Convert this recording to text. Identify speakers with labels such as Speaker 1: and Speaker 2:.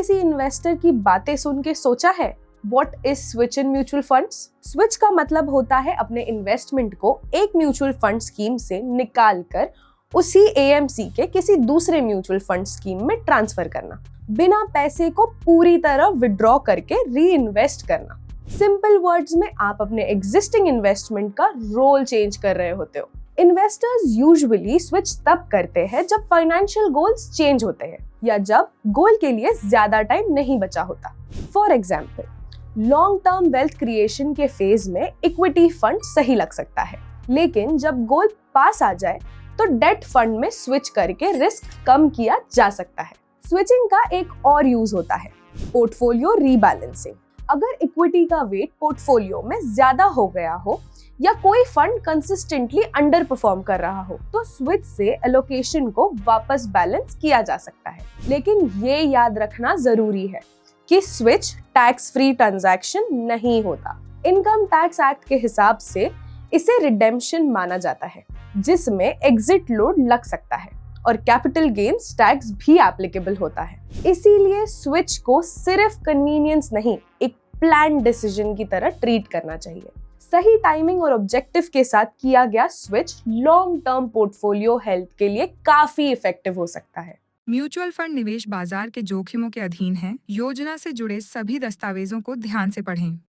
Speaker 1: किसी इन्वेस्टर की बातें सुन के सोचा है what is switch in mutual funds? Switch का मतलब होता है अपने इन्वेस्टमेंट को एक म्यूचुअल फंड स्कीम से निकाल कर उसी एएमसी के किसी दूसरे म्यूचुअल फंड स्कीम में ट्रांसफर करना, बिना पैसे को पूरी तरह विड्रॉ करके री इन्वेस्ट करना। सिंपल वर्ड्स में आप अपने एग्जिस्टिंग इन्वेस्टमेंट का रोल चेंज कर रहे होते हो। इन्वेस्टर्स यूजुअली स्विच तब करते हैं जब फाइनेंशियल गोल्स चेंज होते हैं या जब गोल के लिए ज्यादा टाइम नहीं बचा होता। For example, long term wealth creation के फेज में इक्विटी फंड सही लग सकता है, लेकिन जब गोल पास आ जाए तो डेट फंड में स्विच करके रिस्क कम किया जा सकता है। स्विचिंग का एक और यूज होता है पोर्टफोलियो रीबैलेंसिंग। अगर इक्विटी का वेट पोर्टफोलियो में ज्यादा हो गया हो या कोई फंड कंसिस्टेंटली अंडर परफॉर्म कर रहा हो तो स्विच से एलोकेशन को वापस बैलेंस किया जा सकता है। लेकिन ये याद रखना जरूरी है कि स्विच टैक्स फ्री ट्रांजैक्शन नहीं होता। इनकम टैक्स एक्ट के हिसाब से इसे रिडेम्पशन माना जाता है, जिसमें एग्जिट लोड लग सकता है और कैपिटल गेन्स टैक्स भी एप्लीकेबल होता है। इसीलिए स्विच को सिर्फ कन्वीनियंस नहीं, एक प्लान डिसीजन की तरह ट्रीट करना चाहिए। सही टाइमिंग और ऑब्जेक्टिव के साथ किया गया switch long term portfolio health के लिए काफी इफेक्टिव हो सकता है।
Speaker 2: म्यूचुअल फंड निवेश बाजार के जोखिमों के अधीन है। योजना से जुड़े सभी दस्तावेजों को ध्यान से पढ़ें।